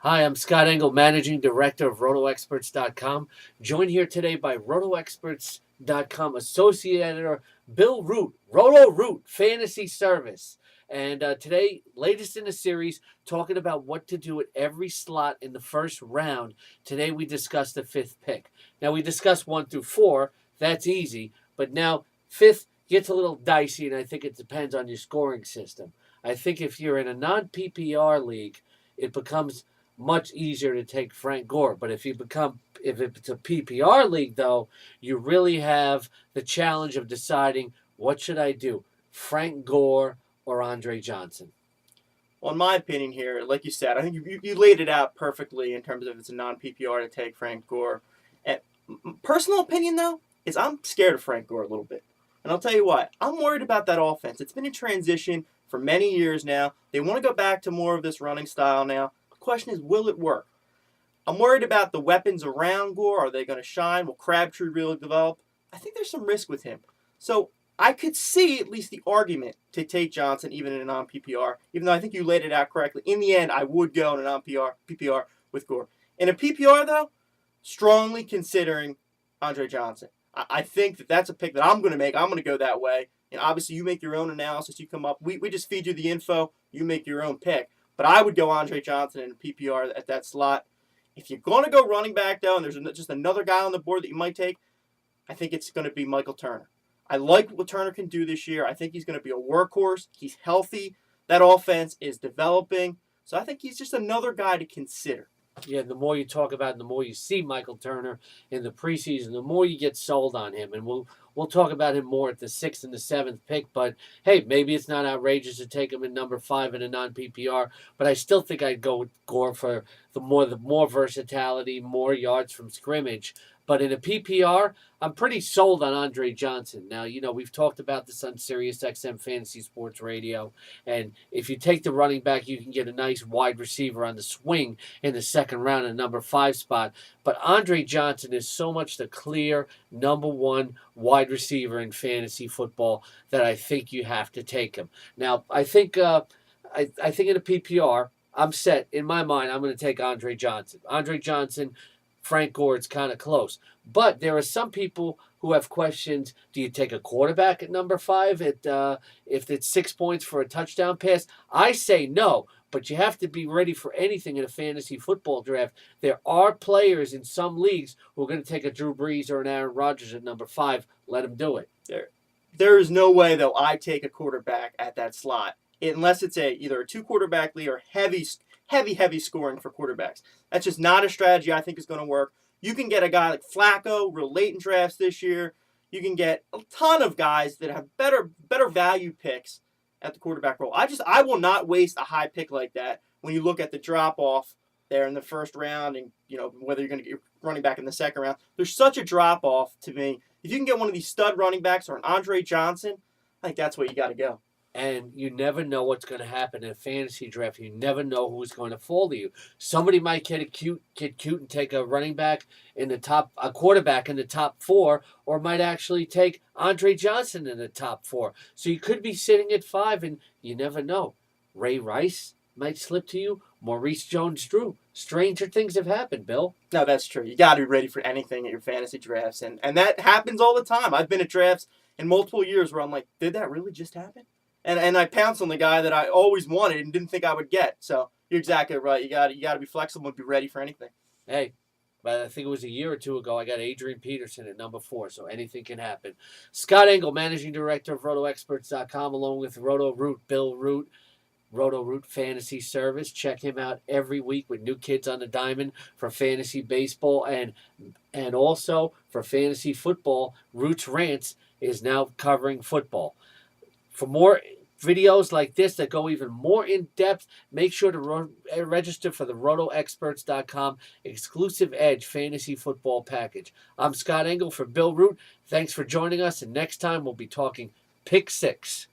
Hi, I'm Scott Engel, Managing Director of RotoExperts.com. Joined here today by RotoExperts.com Associate Editor Bill Root, Roto Root Fantasy Service. And today, latest in the series, talking about what to do at every slot in the first round. Today, we discussed the fifth pick. Now, we discussed 1 through 4. That's easy. But now, fifth gets a little dicey, and I think it depends on your scoring system. I think if you're in a non PPR league, it becomes much easier to take Frank Gore. But if it's a PPR league though, you really have the challenge of deciding what should I do, Frank Gore or Andre Johnson. Well, in my opinion here, like you said, I think you laid it out perfectly in terms of it's a non-PPR to take Frank Gore. And personal opinion, though, is I'm scared of Frank Gore a little bit. And I'll tell you why. I'm worried about that offense. It's been in transition for many years now. They want to go back to more of this running style now. The question is, will it work? I'm worried about the weapons around Gore. Are they going to shine? Will Crabtree really develop? I think there's some risk with him. So I could see at least the argument to take Johnson even in a non-PPR, even though I think you laid it out correctly. In the end, I would go in a non-PPR with Gore. In a PPR, though, strongly considering Andre Johnson. I think that's a pick that I'm going to make. I'm going to go that way. And obviously, you make your own analysis. You come up. We just feed you the info. You make your own pick. But I would go Andre Johnson in a PPR at that slot. If you're going to go running back, though, and there's just another guy on the board that you might take, I think it's going to be Michael Turner. I like what Turner can do this year. I think he's going to be a workhorse. He's healthy. That offense is developing. So I think he's just another guy to consider. Yeah, the more you talk about it, the more you see Michael Turner in the preseason, the more you get sold on him. And we'll talk about him more at the 6th and the 7th pick. But hey, maybe it's not outrageous to take him in number 5 in a non PPR. But I still think I'd go with Gore for the more versatility, more yards from scrimmage. But in a PPR, I'm pretty sold on Andre Johnson. Now, we've talked about this on SiriusXM Fantasy Sports Radio. And if you take the running back, you can get a nice wide receiver on the swing in the second round in number 5 spot. But Andre Johnson is so much the clear number 1 wide receiver in fantasy football that I think you have to take him. Now, I think in a PPR, I'm set. In my mind, I'm going to take Andre Johnson. Andre Johnson, Frank Gore, it's kind of close. But there are some people who have questions. Do you take a quarterback at number 5 if it's 6 points for a touchdown pass? I say no, but you have to be ready for anything in a fantasy football draft. There are players in some leagues who are going to take a Drew Brees or an Aaron Rodgers at number 5. Let them do it. There is no way, though, I take a quarterback at that slot unless it's either a 2-quarterback league or heavy scoring for quarterbacks. That's just not a strategy I think is going to work. You can get a guy like Flacco real late in drafts this year. You can get a ton of guys that have better value picks at the quarterback role. I will not waste a high pick like that when you look at the drop off there in the first round and whether you're going to get running back in the second round. There's such a drop off to me. If you can get one of these stud running backs or an Andre Johnson, I think that's where you got to go. And you never know what's going to happen in a fantasy draft. You never know who's going to fall to you. Somebody might get cute and take a running back a quarterback in the top 4, or might actually take Andre Johnson in the top 4. So you could be sitting at 5, and you never know. Ray Rice might slip to you. Maurice Jones-Drew. Stranger things have happened, Bill. No, that's true. You got to be ready for anything at your fantasy drafts, and that happens all the time. I've been at drafts in multiple years where I'm like, did that really just happen? And I pounced on the guy that I always wanted and didn't think I would get. So you're exactly right. You got to be flexible and be ready for anything. Hey, but I think it was a year or 2 ago, I got Adrian Peterson at number 4, so anything can happen. Scott Engel, Managing Director of RotoExperts.com, along with Roto Root, Bill Root, Roto Root Fantasy Service. Check him out every week with new kids on the diamond for fantasy baseball and also for fantasy football. Roots Rants is now covering football. For more videos like this that go even more in depth, make sure to register for the RotoExperts.com exclusive Edge fantasy football package. I'm Scott Engel for Bill Root. Thanks for joining us, and next time we'll be talking Pick 6.